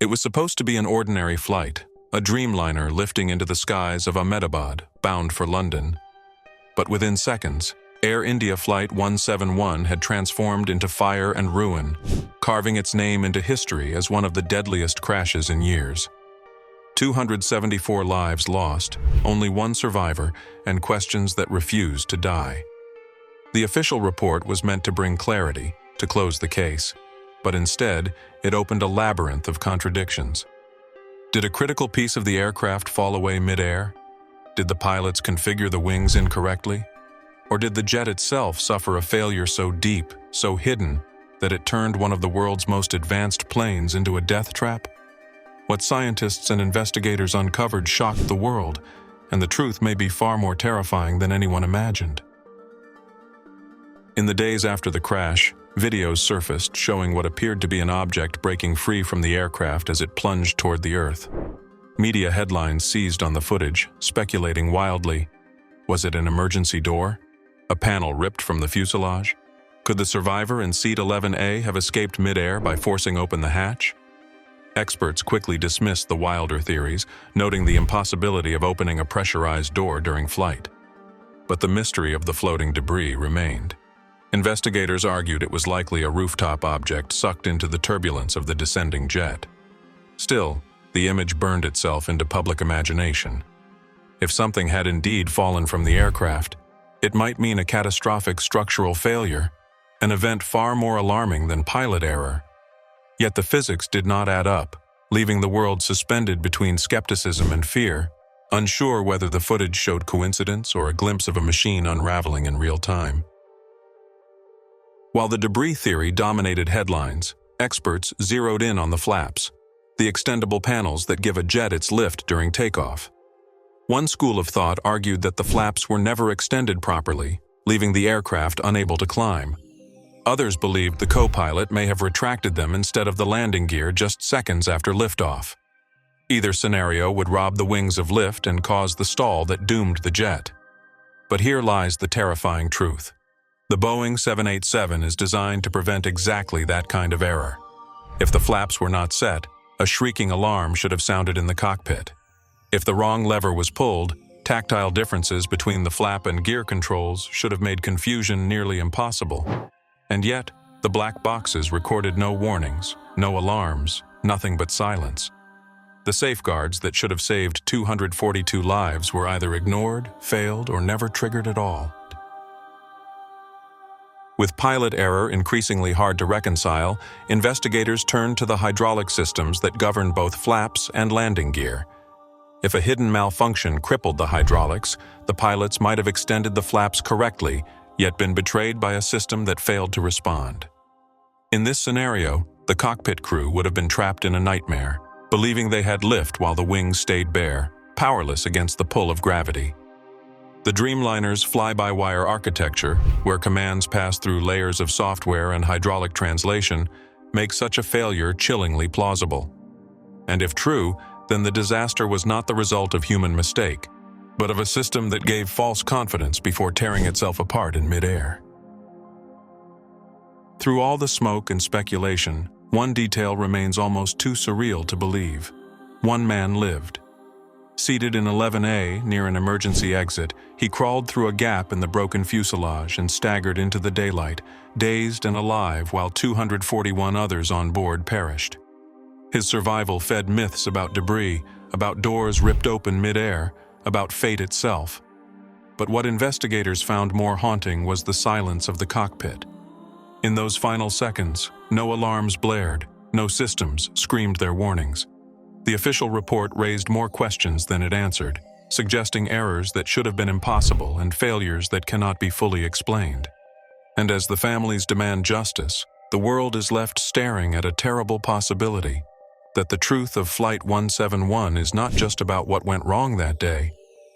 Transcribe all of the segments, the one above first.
It was supposed to be an ordinary flight, a Dreamliner lifting into the skies of Ahmedabad, bound for London. But within seconds, Air India Flight 171 had transformed into fire and ruin, carving its name into history as one of the deadliest crashes in years. 274 lives lost, only one survivor, and questions that refused to die. The official report was meant to bring clarity, to close the case, but instead, it opened a labyrinth of contradictions. Did a critical piece of the aircraft fall away midair? Did the pilots configure the wings incorrectly? Or did the jet itself suffer a failure so deep, so hidden, that it turned one of the world's most advanced planes into a death trap? What scientists and investigators uncovered shocked the world, and the truth may be far more terrifying than anyone imagined. In the days after the crash, videos surfaced showing what appeared to be an object breaking free from the aircraft as it plunged toward the earth. Media headlines seized on the footage, speculating wildly. Was it an emergency door? A panel ripped from the fuselage? Could the survivor in seat 11A have escaped midair by forcing open the hatch? Experts quickly dismissed the wilder theories, noting the impossibility of opening a pressurized door during flight. But the mystery of the floating debris remained. Investigators argued it was likely a rooftop object sucked into the turbulence of the descending jet. Still, the image burned itself into public imagination. If something had indeed fallen from the aircraft, it might mean a catastrophic structural failure, an event far more alarming than pilot error. Yet the physics did not add up, leaving the world suspended between skepticism and fear, unsure whether the footage showed coincidence or a glimpse of a machine unraveling in real time. While the debris theory dominated headlines, experts zeroed in on the flaps, the extendable panels that give a jet its lift during takeoff. One school of thought argued that the flaps were never extended properly, leaving the aircraft unable to climb. Others believed the co-pilot may have retracted them instead of the landing gear just seconds after liftoff. Either scenario would rob the wings of lift and cause the stall that doomed the jet. But here lies the terrifying truth. The Boeing 787 is designed to prevent exactly that kind of error. If the flaps were not set, a shrieking alarm should have sounded in the cockpit. If the wrong lever was pulled, tactile differences between the flap and gear controls should have made confusion nearly impossible. And yet, the black boxes recorded no warnings, no alarms, nothing but silence. The safeguards that should have saved 242 lives were either ignored, failed, or never triggered at all. With pilot error increasingly hard to reconcile, investigators turned to the hydraulic systems that govern both flaps and landing gear. If a hidden malfunction crippled the hydraulics, the pilots might have extended the flaps correctly, yet been betrayed by a system that failed to respond. In this scenario, the cockpit crew would have been trapped in a nightmare, believing they had lift while the wings stayed bare, powerless against the pull of gravity. The Dreamliner's fly-by-wire architecture, where commands pass through layers of software and hydraulic translation, makes such a failure chillingly plausible. And if true, then the disaster was not the result of human mistake, but of a system that gave false confidence before tearing itself apart in midair. Through all the smoke and speculation, one detail remains almost too surreal to believe. One man lived. Seated in 11A near an emergency exit, he crawled through a gap in the broken fuselage and staggered into the daylight, dazed and alive while 241 others on board perished. His survival fed myths about debris, about doors ripped open midair, about fate itself. But what investigators found more haunting was the silence of the cockpit. In those final seconds, no alarms blared, no systems screamed their warnings. The official report raised more questions than it answered, suggesting errors that should have been impossible and failures that cannot be fully explained. And as the families demand justice, the world is left staring at a terrible possibility that the truth of Flight 171 is not just about what went wrong that day,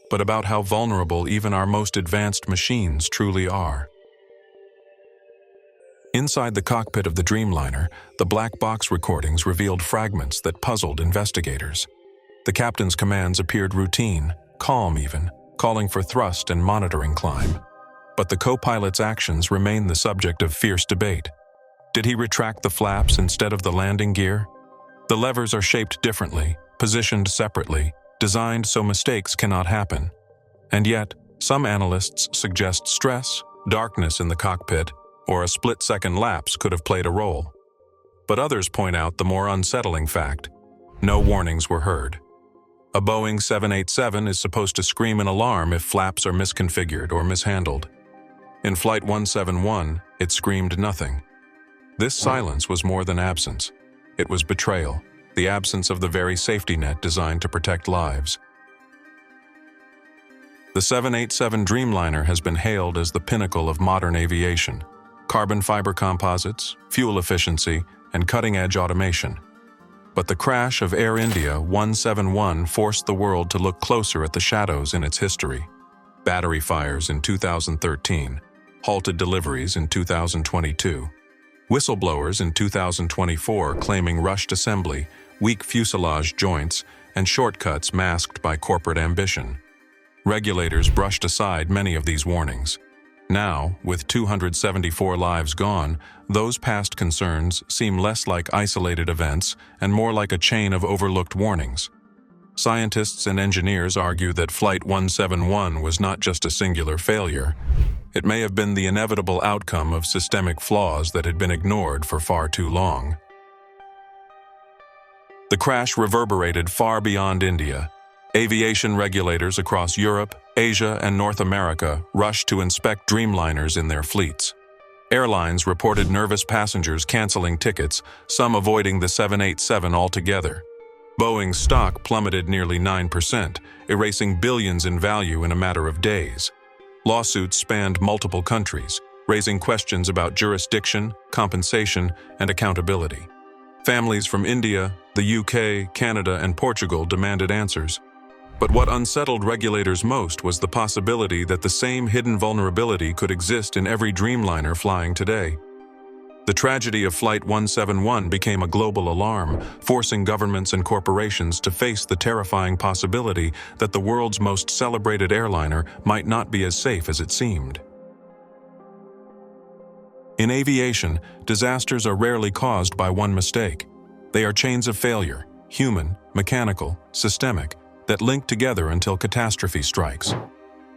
but about how vulnerable even our most advanced machines truly are. Inside the cockpit of the Dreamliner, the black box recordings revealed fragments that puzzled investigators. The captain's commands appeared routine, calm even, calling for thrust and monitoring climb. But the co-pilot's actions remained the subject of fierce debate. Did he retract the flaps instead of the landing gear? The levers are shaped differently, positioned separately, designed so mistakes cannot happen. And yet, some analysts suggest stress, darkness in the cockpit, or a split-second lapse could have played a role. But others point out the more unsettling fact: no warnings were heard. A Boeing 787 is supposed to scream an alarm if flaps are misconfigured or mishandled. In Flight 171, it screamed nothing. This silence was more than absence. It was betrayal, the absence of the very safety net designed to protect lives. The 787 Dreamliner has been hailed as the pinnacle of modern aviation: carbon fiber composites, fuel efficiency, and cutting-edge automation. But the crash of Air India 171 forced the world to look closer at the shadows in its history. Battery fires in 2013, halted deliveries in 2022. Whistleblowers in 2024 claiming rushed assembly, weak fuselage joints, and shortcuts masked by corporate ambition. Regulators brushed aside many of these warnings. Now, with 274 lives gone, those past concerns seem less like isolated events and more like a chain of overlooked warnings. Scientists and engineers argue that Flight 171 was not just a singular failure. It may have been the inevitable outcome of systemic flaws that had been ignored for far too long. The crash reverberated far beyond India. Aviation regulators across Europe, Asia, and North America rushed to inspect Dreamliners in their fleets. Airlines reported nervous passengers canceling tickets, some avoiding the 787 altogether. Boeing's stock plummeted nearly 9%, erasing billions in value in a matter of days. Lawsuits spanned multiple countries, raising questions about jurisdiction, compensation, and accountability. Families from India, the UK, Canada, and Portugal demanded answers. But what unsettled regulators most was the possibility that the same hidden vulnerability could exist in every Dreamliner flying today. The tragedy of Flight 171 became a global alarm, forcing governments and corporations to face the terrifying possibility that the world's most celebrated airliner might not be as safe as it seemed. In aviation, disasters are rarely caused by one mistake. They are chains of failure, human, mechanical, systemic, that link together until catastrophe strikes.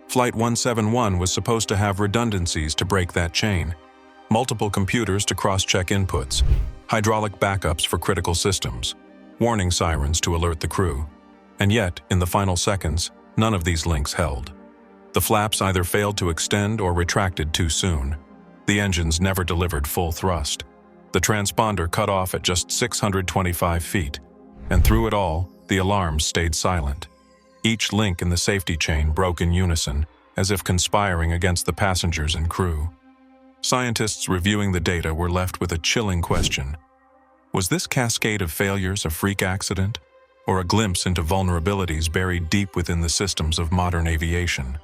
Flight 171 was supposed to have redundancies to break that chain. Multiple computers to cross-check inputs, hydraulic backups for critical systems, warning sirens to alert the crew. And yet, in the final seconds, none of these links held. The flaps either failed to extend or retracted too soon. The engines never delivered full thrust. The transponder cut off at just 625 feet. And through it all, the alarms stayed silent. Each link in the safety chain broke in unison, as if conspiring against the passengers and crew. Scientists reviewing the data were left with a chilling question. Was this cascade of failures a freak accident, or a glimpse into vulnerabilities buried deep within the systems of modern aviation?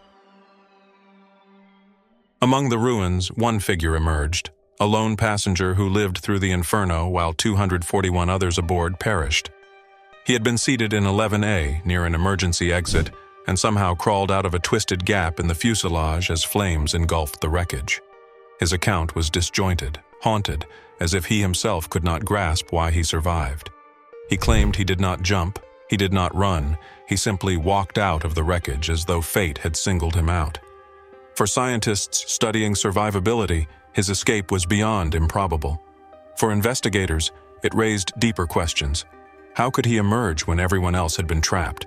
Among the ruins, one figure emerged, a lone passenger who lived through the inferno while 241 others aboard perished. He had been seated in 11A near an emergency exit and somehow crawled out of a twisted gap in the fuselage as flames engulfed the wreckage. His account was disjointed, haunted, as if he himself could not grasp why he survived. He claimed he did not jump, he did not run, he simply walked out of the wreckage as though fate had singled him out. For scientists studying survivability, his escape was beyond improbable. For investigators, it raised deeper questions. How could he emerge when everyone else had been trapped?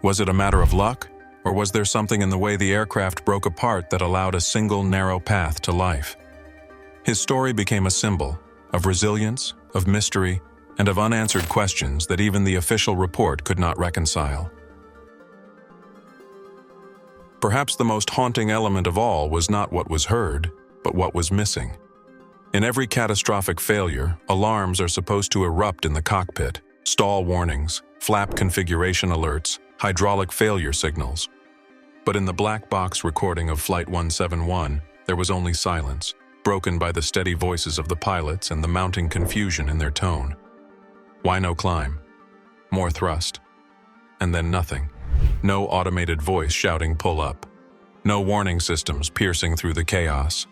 Was it a matter of luck, or was there something in the way the aircraft broke apart that allowed a single narrow path to life? His story became a symbol of resilience, of mystery, and of unanswered questions that even the official report could not reconcile. Perhaps the most haunting element of all was not what was heard, but what was missing. In every catastrophic failure, alarms are supposed to erupt in the cockpit, stall warnings, flap configuration alerts, hydraulic failure signals. But in the black box recording of Flight 171, there was only silence, broken by the steady voices of the pilots and the mounting confusion in their tone. Why no climb? More thrust. And then nothing. No automated voice shouting pull up. No warning systems piercing through the chaos.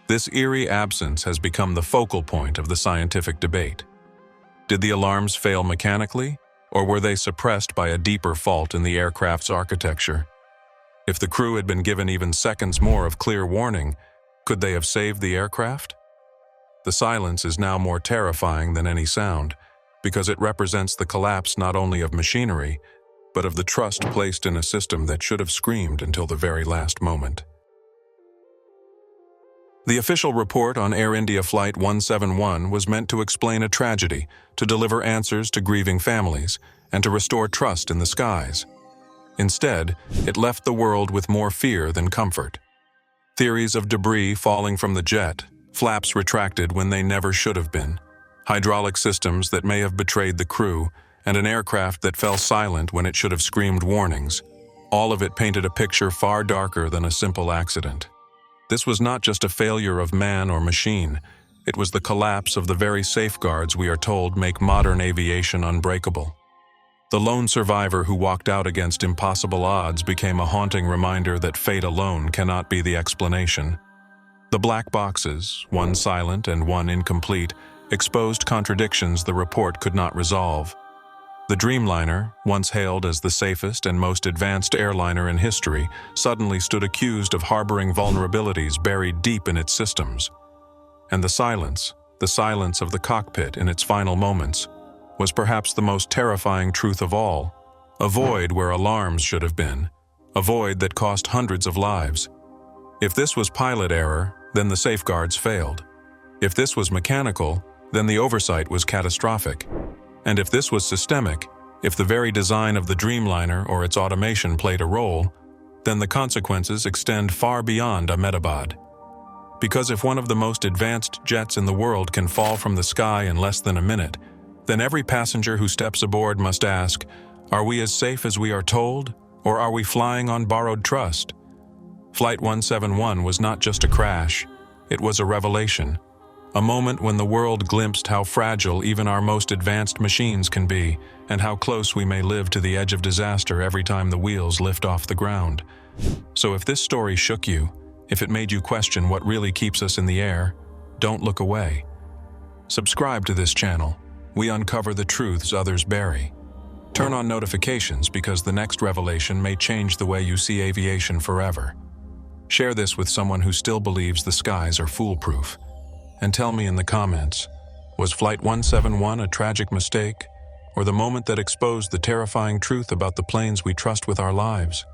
This eerie absence has become the focal point of the scientific debate. Did the alarms fail mechanically, or were they suppressed by a deeper fault in the aircraft's architecture? If the crew had been given even seconds more of clear warning, could they have saved the aircraft? The silence is now more terrifying than any sound, because it represents the collapse not only of machinery, but of the trust placed in a system that should have screamed until the very last moment. The official report on Air India Flight 171 was meant to explain a tragedy, to deliver answers to grieving families, and to restore trust in the skies. Instead, it left the world with more fear than comfort. Theories of debris falling from the jet, flaps retracted when they never should have been, hydraulic systems that may have betrayed the crew, and an aircraft that fell silent when it should have screamed warnings. All of it painted a picture far darker than a simple accident. This was not just a failure of man or machine. It was the collapse of the very safeguards we are told make modern aviation unbreakable. The lone survivor who walked out against impossible odds became a haunting reminder that fate alone cannot be the explanation. The black boxes, one silent and one incomplete, exposed contradictions the report could not resolve. The Dreamliner, once hailed as the safest and most advanced airliner in history, suddenly stood accused of harboring vulnerabilities buried deep in its systems. And the silence of the cockpit in its final moments, was perhaps the most terrifying truth of all. A void where alarms should have been. A void that cost hundreds of lives. If this was pilot error, then the safeguards failed. If this was mechanical, then the oversight was catastrophic. And if this was systemic, if the very design of the Dreamliner or its automation played a role, then the consequences extend far beyond Ahmedabad. Because if one of the most advanced jets in the world can fall from the sky in less than a minute, then every passenger who steps aboard must ask, are we as safe as we are told, or are we flying on borrowed trust? Flight 171 was not just a crash, it was a revelation. A moment when the world glimpsed how fragile even our most advanced machines can be, and how close we may live to the edge of disaster every time the wheels lift off the ground. So if this story shook you, if it made you question what really keeps us in the air, don't look away. Subscribe to this channel. We uncover the truths others bury. Turn on notifications because the next revelation may change the way you see aviation forever. Share this with someone who still believes the skies are foolproof. And tell me in the comments, was Flight 171 a tragic mistake, or the moment that exposed the terrifying truth about the planes we trust with our lives?